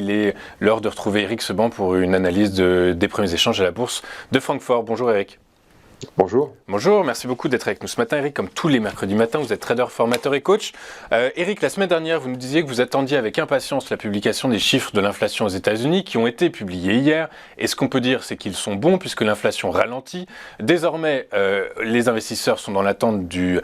Il est l'heure de retrouver Eric Seban pour une analyse des premiers échanges à la bourse de Francfort. Bonjour Eric. Bonjour. Bonjour, merci beaucoup d'être avec nous ce matin Eric. Comme tous les mercredis matins, vous êtes trader, formateur et coach. Eric, la semaine dernière, vous nous disiez que vous attendiez avec impatience la publication des chiffres de l'inflation aux États-Unis qui ont été publiés hier. Et ce qu'on peut dire, c'est qu'ils sont bons puisque l'inflation ralentit. Désormais, les investisseurs sont dans l'attente du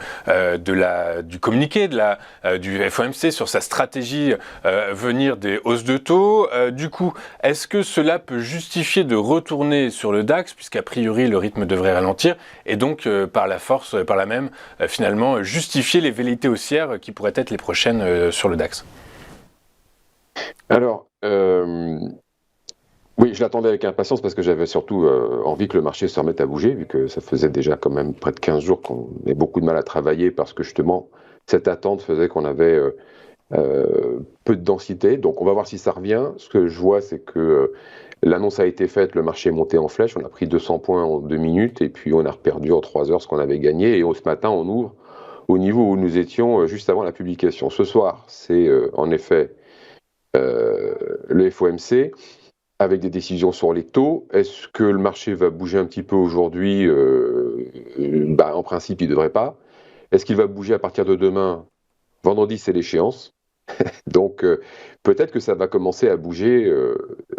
communiqué du FOMC sur sa stratégie venir des hausses de taux. Du coup, est-ce que cela peut justifier de retourner sur le DAX puisqu'a priori le rythme devrait ralentir et donc par la même, finalement, justifier les velléités haussières qui pourraient être les prochaines sur le DAX? Alors, oui, je l'attendais avec impatience parce que j'avais surtout envie que le marché se remette à bouger, vu que ça faisait déjà quand même près de 15 jours qu'on avait beaucoup de mal à travailler parce que justement, cette attente faisait qu'on avait peu de densité. Donc, on va voir si ça revient. Ce que je vois, c'est que l'annonce a été faite, le marché est monté en flèche, on a pris 200 points en 2 minutes et puis on a reperdu en 3 heures ce qu'on avait gagné. Et ce matin, on ouvre au niveau où nous étions juste avant la publication. Ce soir, c'est en effet le FOMC avec des décisions sur les taux. Est-ce que le marché va bouger un petit peu aujourd'hui? En principe, il ne devrait pas. Est-ce qu'il va bouger à partir de demain? Vendredi, c'est l'échéance. Donc, peut-être que ça va commencer à bouger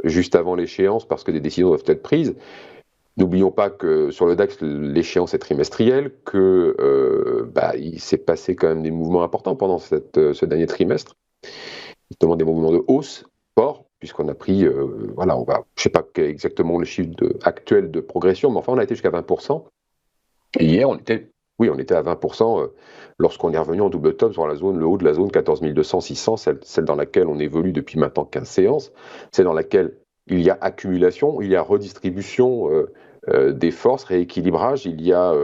juste avant l'échéance parce que des décisions doivent être prises. N'oublions pas que sur le DAX, l'échéance est trimestrielle, il s'est passé quand même des mouvements importants pendant ce dernier trimestre, notamment des mouvements de hausse forts, puisqu'on a pris, je ne sais pas quel est exactement le chiffre actuel de progression, mais enfin, on a été jusqu'à 20%. Et hier, on était à 20% lorsqu'on est revenu en double top sur le haut de la zone 14 200-600, celle dans laquelle on évolue depuis maintenant 15 séances, celle dans laquelle il y a accumulation, il y a redistribution des forces, rééquilibrage, il y a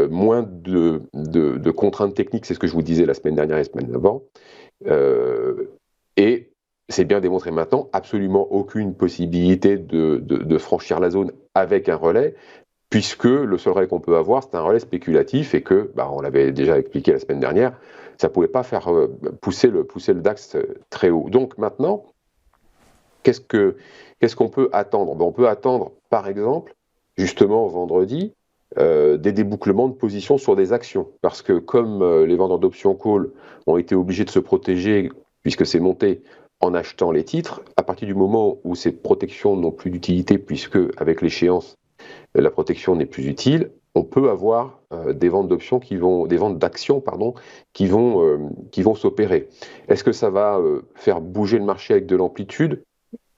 moins de contraintes techniques, c'est ce que je vous disais la semaine dernière et la semaine d'avant. Et c'est bien démontré maintenant, absolument aucune possibilité de franchir la zone avec un relais, puisque le seul relais qu'on peut avoir, c'est un relais spéculatif et que, on l'avait déjà expliqué la semaine dernière, ça ne pouvait pas faire pousser le DAX très haut. Donc maintenant, qu'est-ce qu'on peut attendre? On peut attendre, par exemple, justement vendredi, des débouclements de position sur des actions. Parce que comme les vendeurs d'options call ont été obligés de se protéger, puisque c'est monté en achetant les titres, à partir du moment où ces protections n'ont plus d'utilité, puisque avec l'échéance, la protection n'est plus utile, on peut avoir des ventes d'actions qui vont s'opérer. Est-ce que ça va faire bouger le marché avec de l'amplitude?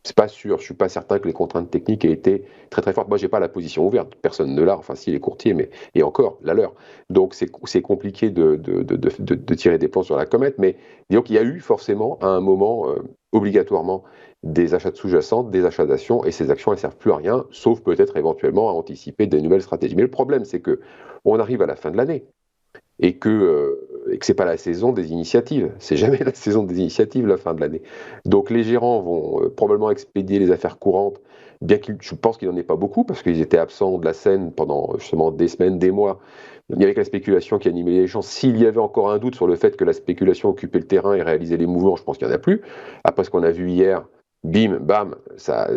C'est pas sûr. Je suis pas certain que les contraintes techniques aient été très très fortes. Moi, j'ai pas la position ouverte. Personne ne l'a. Enfin, si les courtiers, mais et encore la leur. Donc c'est compliqué de tirer des plans sur la comète. Mais disons qu'il y a eu forcément à un moment obligatoirement des achats de sous-jacentes, des achats d'actions, et ces actions elles servent plus à rien, sauf peut-être éventuellement à anticiper des nouvelles stratégies. Mais le problème, c'est que on arrive à la fin de l'année et que c'est pas la saison des initiatives. C'est jamais la saison des initiatives, la fin de l'année. Donc les gérants vont probablement expédier les affaires courantes, bien que je pense qu'il n'en ait pas beaucoup, parce qu'ils étaient absents de la scène pendant justement des semaines, des mois. Il y avait que la spéculation qui animait les gens. S'il y avait encore un doute sur le fait que la spéculation occupait le terrain et réalisait les mouvements, je pense qu'il n'y en a plus. Après ce qu'on a vu hier, bim, bam, ça,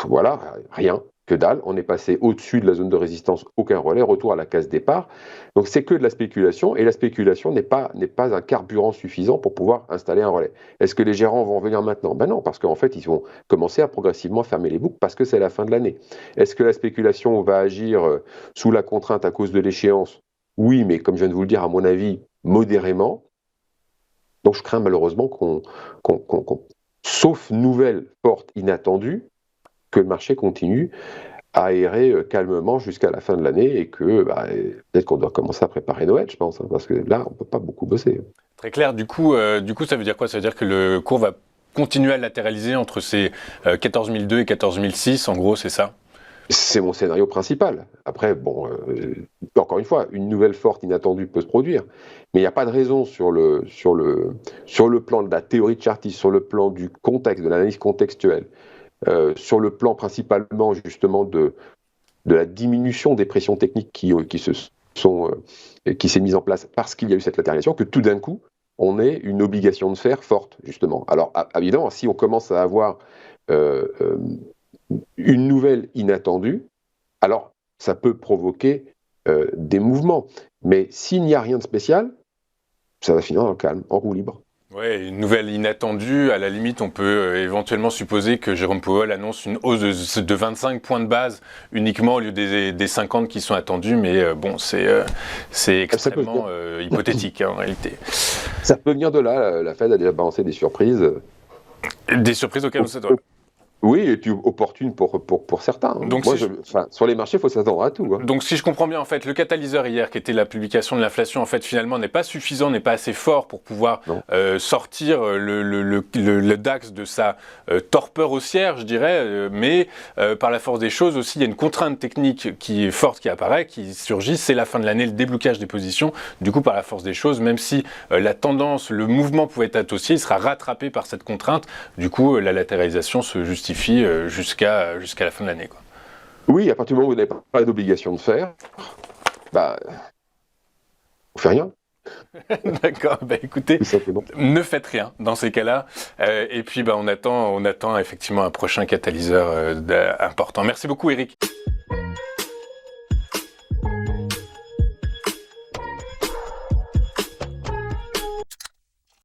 voilà, rien. Que dalle, on est passé au-dessus de la zone de résistance, aucun relais, retour à la case départ. Donc c'est que de la spéculation, et la spéculation n'est pas un carburant suffisant pour pouvoir installer un relais. Est-ce que les gérants vont venir maintenant? Ben non, parce qu'en fait, ils vont commencer à progressivement fermer les boucles parce que c'est la fin de l'année. Est-ce que la spéculation va agir sous la contrainte à cause de l'échéance? Oui, mais comme je viens de vous le dire, à mon avis, modérément. Donc je crains malheureusement sauf nouvelle forte inattendue, que le marché continue à aérer calmement jusqu'à la fin de l'année et que peut-être qu'on doit commencer à préparer Noël, je pense, parce que là, on ne peut pas beaucoup bosser. Très clair. Du coup, ça veut dire quoi? Ça veut dire que le cours va continuer à latéraliser entre ces 14 200 et 14 600, en gros, c'est ça? C'est mon scénario principal. Après, encore une fois, une nouvelle forte inattendue peut se produire, mais il n'y a pas de raison sur le plan de la théorie chartiste, sur le plan du contexte, de l'analyse contextuelle, sur le plan principalement justement de la diminution des pressions techniques qui s'est mise en place parce qu'il y a eu cette latéralisation, que tout d'un coup, on ait une obligation de faire forte, justement. Alors, évidemment, si on commence à avoir une nouvelle inattendue, alors ça peut provoquer des mouvements. Mais s'il n'y a rien de spécial, ça va finir dans le calme, en roue libre. Ouais, une nouvelle inattendue. À la limite, on peut éventuellement supposer que Jérôme Powell annonce une hausse de 25 points de base uniquement au lieu des 50 qui sont attendus. Mais bon, c'est extrêmement hypothétique en réalité. Ça peut venir de là. La Fed a déjà balancé des surprises. Des surprises auxquelles on s'attend. Oui, et puis opportune pour certains. Donc, moi, sur les marchés, il faut s'attendre à tout. Hein. Donc, si je comprends bien, en fait, le catalyseur hier, qui était la publication de l'inflation, en fait, finalement, n'est pas suffisant, n'est pas assez fort pour pouvoir sortir le DAX de sa torpeur haussière, je dirais. Mais par la force des choses aussi, il y a une contrainte technique qui est forte, qui apparaît, qui surgit. C'est la fin de l'année, le déblocage des positions. Du coup, par la force des choses, même si la tendance, le mouvement pouvait être haussier, il sera rattrapé par cette contrainte. Du coup, la latéralisation se justifie jusqu'à la fin de l'année, quoi. Oui, à partir du moment où vous n'avez pas d'obligation de faire, bah, on fait rien. D'accord, écoutez, ne faites rien dans ces cas-là. Et puis on attend effectivement un prochain catalyseur important. Merci beaucoup, Eric.